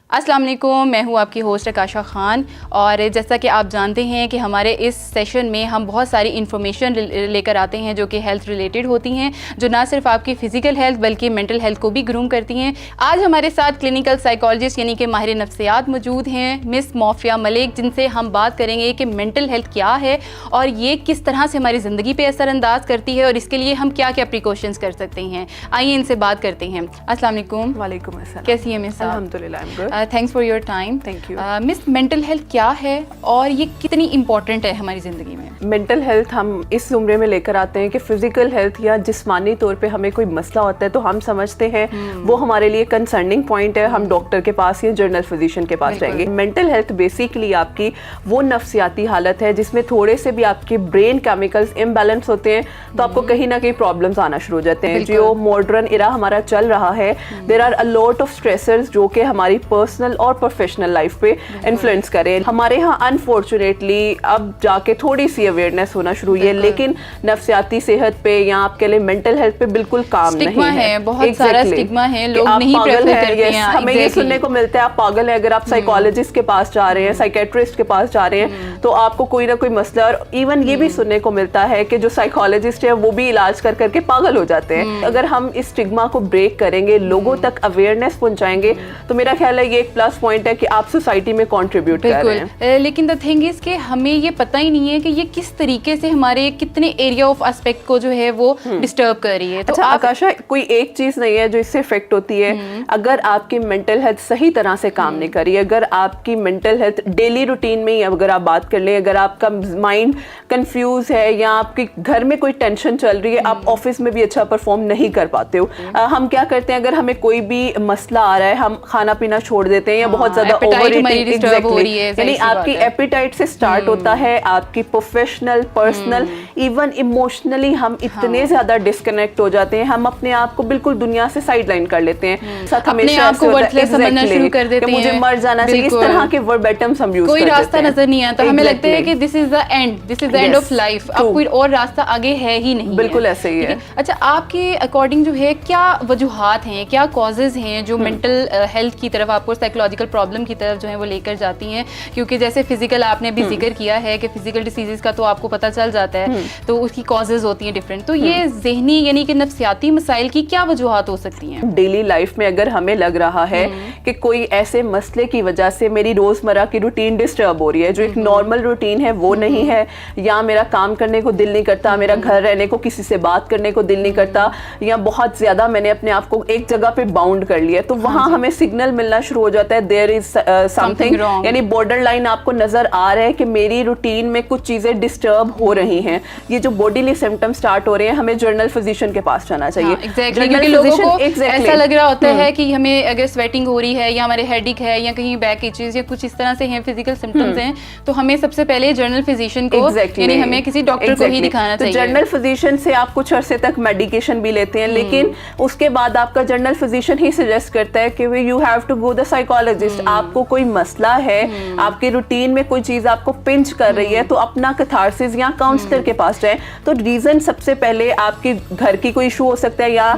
अस्सलाम वालेकुम, मैं हूँ आपकी होस्ट आकाशा ख़ान। और जैसा कि आप जानते हैं कि हमारे इस सेशन में हम बहुत सारी इन्फॉर्मेशन लेकर आते हैं जो कि हेल्थ रिलेटेड होती हैं, जो ना सिर्फ आपकी फ़िज़िकल हेल्थ बल्कि मेंटल हेल्थ को भी ग्रूम करती हैं। आज हमारे साथ क्लिनिकल साइकोलॉजिस्ट यानी कि माहिर नफ्सियात मौजूद हैं, मिस मोफिया मलिक, जिनसे हम बात करेंगे कि मेंटल हेल्थ क्या है और ये किस तरह से हमारी ज़िंदगी पर असरअंदाज करती है और इसके लिए हम क्या क्या प्रिकॉशंस कर सकते हैं। आइए इनसे बात करते हैं। अस्सलाम वालेकुम। वालेकुम अस्सलाम। कैसी हैं मिस? अल्हम्दुलिल्लाह, I am good. Thanks for your time. Thank you. Miss, mental health क्या है और ये कितनी इम्पोर्टेंट है हमारी ज़िंदगी में? मेंटल हेल्थ हम इस उम्र में लेकर आते हैं कि फिजिकल हेल्थ या जिस्मानी तौर पे हमें कोई मसला होता है तो हम समझते हैं वो हमारे लिए कंसर्निंग पॉइंट है, हम डॉक्टर के पास या जर्नल फिजिशियन के पास जाएंगे। मेंटल हेल्थ बेसिकली आपकी वो नफ्सियाती हालत है जिसमें थोड़े से भी आपके ब्रेन केमिकल्स इम्बैलेंस होते हैं तो आपको कहीं ना कहीं प्रॉब्लम्स आना शुरू हो जाते हैं। जो मॉडर्न इरा हमारा चल रहा है, there are a lot of stressors जो कि हमारी पर्सनल और प्रोफेशनल लाइफ पे इन्फ्लुएंस करें। हमारे यहाँ अनफॉर्चुनेटली अब जाके थोड़ी सी अवेयरनेस होना शुरू हुई है, लेकिन नफ्सियाती सेहत पे या आपके लिए मेंटल हेल्थ पे बिल्कुल काम नहीं है। बहुत सारा स्टिग्मा है, लोग नहीं प्रेफर करते हैं। हमें ये सुनने को मिलता है आप पागल है। अगर आप साइकोलॉजिस्ट के पास जा रहे हैं, साइकेट्रिस्ट के पास जा रहे हैं तो आपको कोई ना कोई मसला, और इवन ये भी सुनने को मिलता है कि जो साइकोलॉजिस्ट है वो भी इलाज कर करके पागल हो जाते हैं। अगर हम इस स्टिग्मा को ब्रेक करेंगे, लोगों तक अवेयरनेस पहुंचाएंगे तो मेरा ख्याल है ये एक प्लस पॉइंट है कि आप सोसाइटी में कंट्रीब्यूट कर रहे हैं। लेकिन द थिंग इज कि हमें ये पता ही नहीं है कि ये किस तरीके से हमारे कितने एरिया ऑफ एस्पेक्ट को जो है वो डिस्टर्ब कर रही है। तो अच्छा आकाशा, कोई एक चीज नहीं है जो इससे इफेक्ट होती है। अगर आपकी मेंटल हेल्थ सही तरह से काम नहीं कर रही, अगर आपकी मेंटल हेल्थ डेली रूटीन में ही अगर आप बात कर लें, अगर आपका माइंड कंफ्यूज है या आपके घर में कोई टेंशन चल रही है, आप ऑफिस में भी अच्छा परफॉर्म नहीं कर पाते हो। हम क्या करते हैं, अगर हमें कोई भी मसला आ रहा है हम खाना पीना छोड़ देते हैं या बहुत ज्यादा ओवर ईटिंग, यानी आपकी एपिटाइट से स्टार्ट होता है, आपकी प्रोफेशनल, पर्सनल, इवन इमोशनली हम इतने ज्यादा डिस्कनेक्ट हो जाते हैं, हम अपने आप को बिल्कुल दुनिया से साइडलाइन कर लेते हैं। साथ हमेशा समझना शुरू कर देते हैं मुझे मर जाना चाहिए, इस तरह के वर्बेटम्स हम यूज करते हैं। कोई रास्ता नजर नहीं आता, हमें लगता है कि this is the end, this is the end of life, अब कोई और रास्ता आगे है ही नहीं। बिल्कुल ऐसे ही है। अच्छा, आपके अकॉर्डिंग जो है क्या वजूहात हैं, क्या कॉजेज हैं जो मेंटल हेल्थ की तरफ, आपको साइकोलॉजिकल प्रॉब्लम की तरफ जो है वो लेकर जाती हैं? क्योंकि जैसे फिजिकल आपने भी जिक्र किया है कि फिजिकल डिसीजेस का तो आपको पता चल जाता है, तो उसकी कॉजेज होती हैं डिफरेंट, तो ये ज़हनी यानी कि नफ्सियाती मसाइल की क्या वजूहात हो सकती हैं? डेली लाइफ में अगर हमें लग रहा है कि कोई ऐसे मसले की वजह से मेरी रोजमर्रा की रूटीन डिस्टर्ब हो रही है, जो एक नॉर्मल रूटीन है वो नहीं है, या मेरा काम करने को दिल नहीं करता, मेरा घर रहने को, किसी से बात करने को दिल नहीं करता, या बहुत ज्यादा मैंने अपने आप को एक जगह पे बाउंड कर लिया, तो वहां हमें सिग्नल मिलना शुरू हो जाता है देयर इज समथिंग, यानी बॉर्डर लाइन आपको नजर आ रहा है कि मेरी रूटीन में कुछ चीजें डिस्टर्ब हो रही हैं। ये जो बॉडीली सिम्टम स्टार्ट हो रहे हैं, हमें जर्नल फिजिशियन के पास जाना चाहिए। क्योंकि लोगों को ऐसा लग रहा होता है कि हमें अगर स्वेटिंग हो रही है या हमारे हेडेक है या कहीं बैक इचेस या कुछ इस तरह से हैं, फिजिकल सिम्टम्स हैं, तो हमें सबसे पहले जर्नल फिजिशियन को यानी हमें किसी डॉक्टर को ही दिखाना चाहिए। जर्नल फिजिशियन से आप कुछ अरसे तक मेडिकेशन भी लेते हैं, लेकिन उसके बाद आपका जर्नल फिजिशियन ही सजेस्ट करता है कि you have to go the psychologist. आपको कोई मसला है, आपकी रूटीन में कोई चीज आपको पिंच कर रही है, तो अपना कैथारसिस या काउंसलर के पास जाएं। तो रीजन सबसे पहले आपकी घर की कोई इशू हो सकता है, या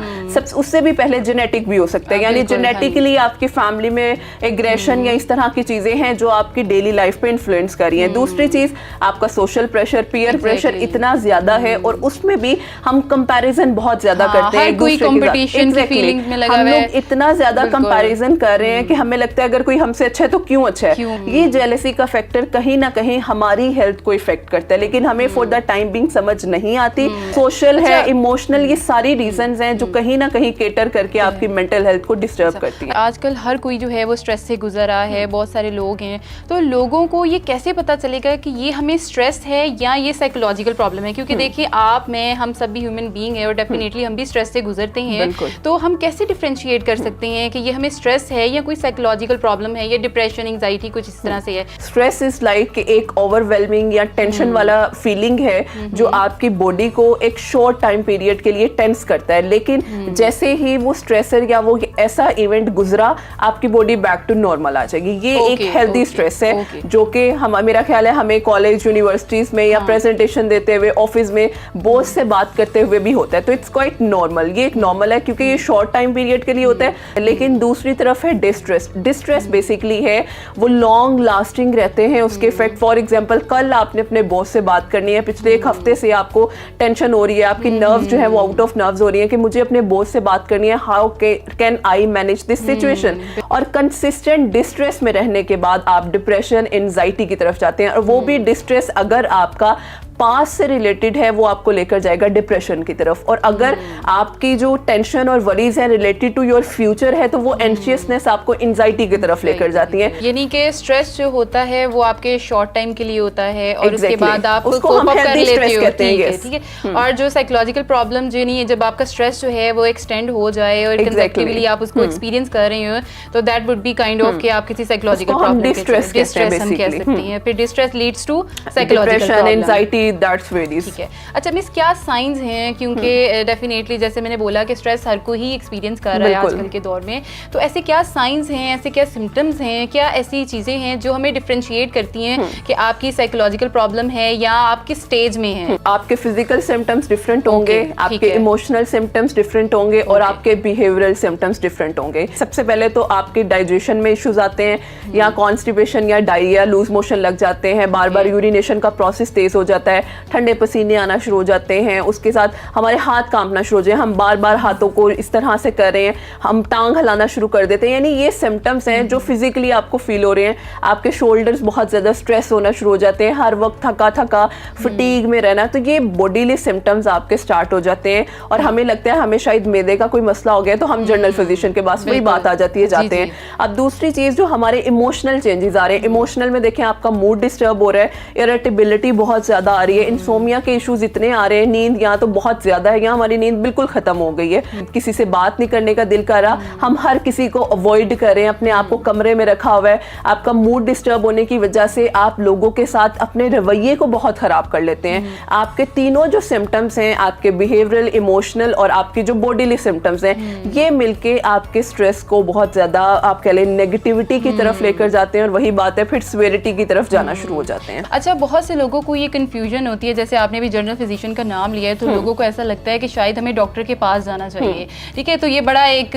उससे भी पहले जेनेटिक भी हो सकता है, यानी जेनेटिकली आपकी फैमिली में एग्रेशन या इस तरह की चीजें हैं जो आपकी डेली लाइफ पे इन्फ्लुएंस कर रही हैं। दूसरी चीज, आपका सोशल प्रेशर, पीयर प्रेशर इतना ज्यादा है, और उसमें भी हम कंपैरिजन बहुत ज्यादा करते हैं, कोई कंपटीशन की फीलिंग में लगा हम लोग इतना ज्यादा कंपैरिजन कर रहे हैं कि हमें लगता है अगर कोई हमसे अच्छा है तो क्यों अच्छा है। ये जेलसी का फैक्टर कहीं ना कहीं हमारी हेल्थ को इफेक्ट करता है, लेकिन हमें फॉर द टाइम बिंग समझ नहीं आती। सोशल है, इमोशनल, ये सारी रीजंस हैं जो कहीं ना कहीं केटर करके आपकी मेंटल हेल्थ को डिस्टर्ब करती है। आजकल हर कोई जो है वो स्ट्रेस से गुजर रहा है, बहुत सारे लोग हैं, तो लोगों को ये कैसे पता चलेगा कि ये हमें स्ट्रेस है या ये साइकोलॉजिकल प्रॉब्लम है? क्योंकि देखिए आप, मैं, हम सब भी ह्यूमन बीइंग है और डेफिनेटली हम भी स्ट्रेस से गुजरते हैं, तो हम कैसे डिफरेंशिएट कर सकते हैं कि ये हमें स्ट्रेस है या कोई साइकोलॉजिकल प्रॉब्लम है, या डिप्रेशन, एंजाइटी कुछ इस तरह से है? स्ट्रेस इज लाइक एक ओवरवेलमिंग या टेंशन वाला फीलिंग है जो आपकी बॉडी को एक शॉर्ट टाइम पीरियड के लिए टेंस करता है, लेकिन जैसे ही वो स्ट्रेसर या वो ऐसा इवेंट गुजरा, आपकी बॉडी बैक टू नॉर्मल आ जाएगी। ये एक हेल्दी स्ट्रेस है जो कि हम, मेरा ख्याल है हमें कॉलेज, यूनिवर्सिटीज में या प्रेजेंटेशन देते हुए, ऑफिस में बॉस से बात करते हुए भी होता है, तो इट्स क्वाइट नॉर्मल। ये एक नॉर्मल है क्योंकि ये शॉर्ट टाइम पीरियड के लिए होता है। लेकिन दूसरी तरफ है डिस्ट्रेस। डिस्ट्रेस बेसिकली है वो लॉन्ग लास्टिंग रहते हैं उसके इफेक्ट। फॉर एग्जांपल कल आपने अपने बॉस से बात करनी है, पिछले एक हफ्ते से आपको टेंशन हो रही है, आपकी नर्व्स जो है वो आउट ऑफ नर्व्स हो रही है कि मुझे अपने बॉस से बात करनी है, how can I manage this situation. और कंसिस्टेंट डिस्ट्रेस में रहने के बाद आप डिप्रेशन, एंजाइटी की तरफ जाते हैं, और वो भी डिस्ट्रेस अगर आपका पास से रिलेटेड है वो आपको लेकर जाएगा डिप्रेशन की तरफ। और अगर आपकी जो टेंशन और वरीज है रिलेटेड टू योर फ्यूचर है तो वो एंशियसनेस आपको एंजाइटी की तरफ लेकर जाती है। यानी कि स्ट्रेस जो होता है वो आपके शॉर्ट टाइम के लिए होता है और उसके बाद आप उसको हम हेल्दी स्ट्रेस कहते हैं। ठीक है। और जो साइकोलॉजिकल प्रॉब्लम जो नहीं है, जब आपका स्ट्रेस जो है वो एक्सटेंड हो जाए और कंसेप्टिवली आप उसको एक्सपीरियंस कर रहे हो तो that would be kind of कि आप किसी साइकोलॉजिकल प्रॉब्लम के डिस्ट्रेस हम कह सकते हैं। फिर distress leads to psychological problem, anxiety, that's very. ठीक है। अच्छा मिस, क्या साइंस हैं, क्योंकि डेफिनेटली जैसे मैंने बोला कि स्ट्रेस हर कोई ही एक्सपीरियंस कर रहा है आजकल के दौर में, तो ऐसे क्या साइंस हैं, ऐसे क्या सिम्टम्स हैं, क्या ऐसी चीजें हैं जो हमें डिफरेंशिएट करती हैं कि आपकी साइकोलॉजिकल प्रॉब्लम है या आप किस स्टेज में हैं? आपके फिजिकल सिम्टम्स डिफरेंट होंगे, आपके इमोशनल सिम्टम्स डिफरेंट होंगे और आपके बिहेवियरल सिम्टम्स डिफरेंट होंगे। सबसे पहले तो आपके डाइजेशन में इश्यूज आते हैं, या कॉन्स्टिपेशन या डायरिया, लूज मोशन लग जाते हैं, बार बार यूरिनेशन का प्रोसेस तेज हो जाता है, ठंडे पसीने आना शुरू हो जाते हैं, उसके साथ हमारे हाथ कांपना शुरू हो जाए, हम बार बार हाथों को इस तरह से कर रहे हैं, हम टांग हिलाना शुरू कर देते हैं। यानी ये सिम्टम्स हैं जो फिजिकली आपको फील हो रहे हैं। आपके शोल्डर्स बहुत ज़्यादा स्ट्रेस होना शुरू हो जाते हैं, हर वक्त थका थका फटीग में रहना, तो ये बॉडीली सिम्टम्स आपके स्टार्ट हो जाते हैं। और हमें लगता है हमें शायद मैदे का कोई मसला हो गया तो हम जनरल फिजिशियन के पास वही बात आ जाती है, जाते हैं। अब दूसरी चीज़ जो हमारे इमोशनल चेंजेस आ रहे हैं, इमोशनल में देखें आपका मूड डिस्टर्ब हो रहा है, इरिटेबिलिटी बहुत ज़्यादा आ रही है, इंसोमिया के इश्यूज इतने आ रहे हैं, नींद यहाँ तो बहुत ज़्यादा है, यहाँ हमारी नींद बिल्कुल ख़त्म हो गई है, किसी से बात नहीं करने का दिल कर रहा, हम हर किसी को अवॉइड कर रहे हैं, अपने आप को कमरे में रखा हुआ है। आपका मूड डिस्टर्ब होने की वजह से आप लोगों के साथ अपने रवैये को बहुत ख़राब कर लेते हैं। आपके तीनों जो सिम्टम्स हैं, आपके बिहेवियरल, इमोशनल और आपके जो बॉडीली सिम्टम्स हैं, ये मिलके आपके स्ट्रेस को बहुत ज़्यादा आप कह लें नेगेटिविटी की तरफ लेकर जाते हैं, और वही बात है फिर सिवियरिटी की तरफ जाना शुरू हो जाते हैं। अच्छा, बहुत से लोगों को ये कंफ्यूजन होती है, जैसे आपने भी जनरल फिजिशियन का नाम लिया है तो लोगों को ऐसा लगता है कि शायद हमें डॉक्टर के पास जाना चाहिए। ठीक है, तो ये बड़ा एक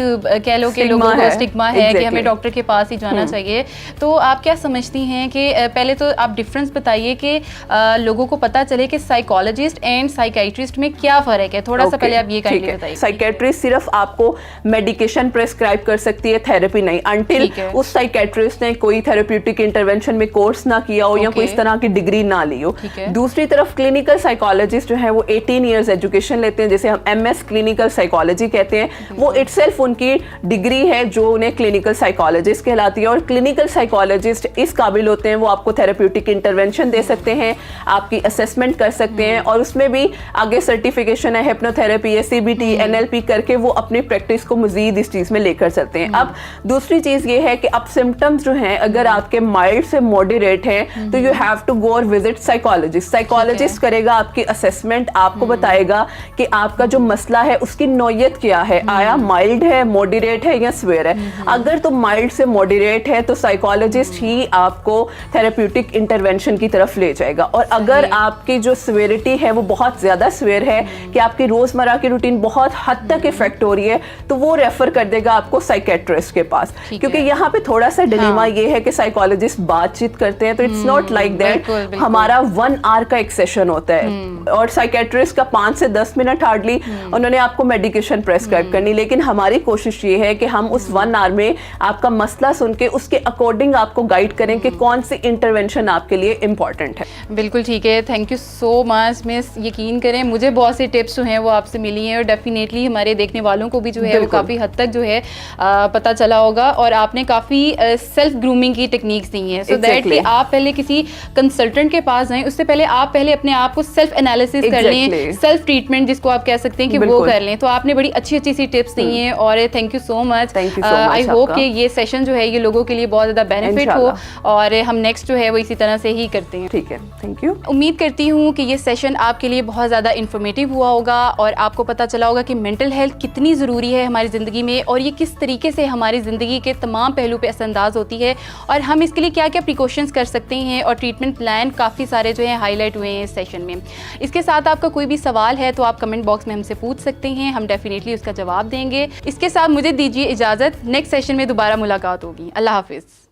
कह लो कि लोगों को स्टिग्मा है कि हमें डॉक्टर के पास ही जाना चाहिए। तो आप क्या समझती हैं कि पहले तो आप डिफरेंस बताइए कि लोगों को पता चले कि साइकोलॉजिस्ट एंड साइकियाट्रिस्ट में क्या फ़र्क है, थोड़ा सा पहले आप ये काइंडली बताइए। साइकियाट्रिस्ट सिर्फ आपको मेडिकेशन प्रिस्क्राइब कर सकती है, थेरेपी नहीं, अंटिल उस साइकियाट्रिस्ट ने कोई थेरेप्यूटिक इंटरवेंशन में कोर्स ना किया हो या कोई इस तरह की डिग्री ना ली हो। दूसरी तरफ क्लिनिकल साइकोलॉजिस्ट जो है वो 18 इयर्स एजुकेशन लेते हैं, जैसे हम MS क्लिनिकल साइकोलॉजी कहते हैं, वो इटसेल्फ उनकी डिग्री है जो उन्हें क्लिनिकल साइकोलॉजिस्ट कहलाती है। और क्लिनिकल साइकोलॉजिस्ट इस काबिल होते हैं, वो आपको थेरेप्यूटिक इंटरवेंशन दे सकते हैं, आपकी असेसमेंट कर सकते हैं, और उसमें भी आगे सर्टिफिकेशन है, हिप्नोथेरेपी है, CBT, NLP करके वो अपनी प्रैक्टिस को मजीद इस चीज़ में लेकर चलते हैं। अब दूसरी चीज़ ये है कि अब सिम्टम्स जो हैं अगर आपके माइल्ड से मॉडरेट हैं तो यू हैव टू गो और विजिट साइकोलॉजिस्ट। साइकोलॉजिस्ट करेगा आपकी असेसमेंट, आपको बताएगा कि आपका जो मसला है उसकी नौयत क्या है, आया माइल्ड है, मॉडरेट है या स्वेयर है। अगर तो माइल्ड से मॉडरेट है तो साइकोलॉजिस्ट ही आपको थेरेप्यूटिक इंटरवेंशन की तरफ ले जाएगा। और अगर आपकी जो स्वेरिटी है वो बहुत ज़्यादा स्वेयर है कि आपकी रोज़मर्रा की रूटीन बहुत हद तक इफेक्ट हो रही है, तो वो रेफर कर देगा आपको साइकियाट्रिस्ट के पास। क्योंकि यहाँ पे थोड़ा सा डिलेमा ये है कि साइकोलॉजिस्ट बातचीत करते हैं तो इट्स नॉट लाइक दैट। हमारा 1 आवर का एक सेशन होता है और साइकियाट्रिस्ट का 5 से 10 मिनट हार्डली उन्होंने आपको मेडिकेशन प्रेस्क्राइब करनी। लेकिन हमारी कोशिश ये है कि हम उस 1 आवर में आपका मसला सुन के उसके अकॉर्डिंग आपको गाइड करें कि कौन सी इंटरवेंशन आपके लिए इम्पॉर्टेंट है। बिल्कुल ठीक है, thank you so much miss. यकीन करें मुझे बहुत से टिप्स जो हैं वो आपसे मिली हैं और डेफिनेटली हमारे देखने वालों को भी जो है वो काफ़ी हद तक जो है पता चला होगा। और आपने काफ़ी सेल्फ ग्रूमिंग की टेक्निक्स दी हैं सो दैट कि आप पहले किसी कंसल्टेंट के पास जाएं, उससे पहले आप पहले अपने आप को सेल्फ एनालिसिस कर लें, सेल्फ ट्रीटमेंट जिसको आप कह सकते हैं कि वो कर लें। तो आपने बड़ी अच्छी अच्छी सी टिप्स दी हैं और thank you so much. I hope कि ये सेशन जो है ये लोगों के लिए बहुत ज़्यादा बेनिफिट हो और हम नेक्स्ट जो है वो इसी तरह से ही करते हैं। ठीक है, थैंक यू। उम्मीद करती हूँ कि ये सेशन आपके लिए बहुत ज़्यादा इन्फॉर्मेटिव हुआ होगा और आपको पता चला होगा कि मेंटल हेल्थ कितनी ज़रूरी है हमारी ज़िंदगी में और ये किस तरीके से हमारी ज़िंदगी के तमाम पहलू पे असरअंदाज होती है और हम इसके लिए क्या क्या प्रिकॉशंस कर सकते हैं और ट्रीटमेंट प्लान काफ़ी सारे जो है हाईलाइट हुए हैं इस सेशन में। इसके साथ आपका कोई भी सवाल है तो आप कमेंट बॉक्स में हमसे पूछ सकते हैं, हम डेफिनेटली उसका जवाब देंगे। इसके साथ मुझे दीजिए इजाज़त, नेक्स्ट सेशन में दोबारा मुलाकात होगी। अल्लाह हाफिज़।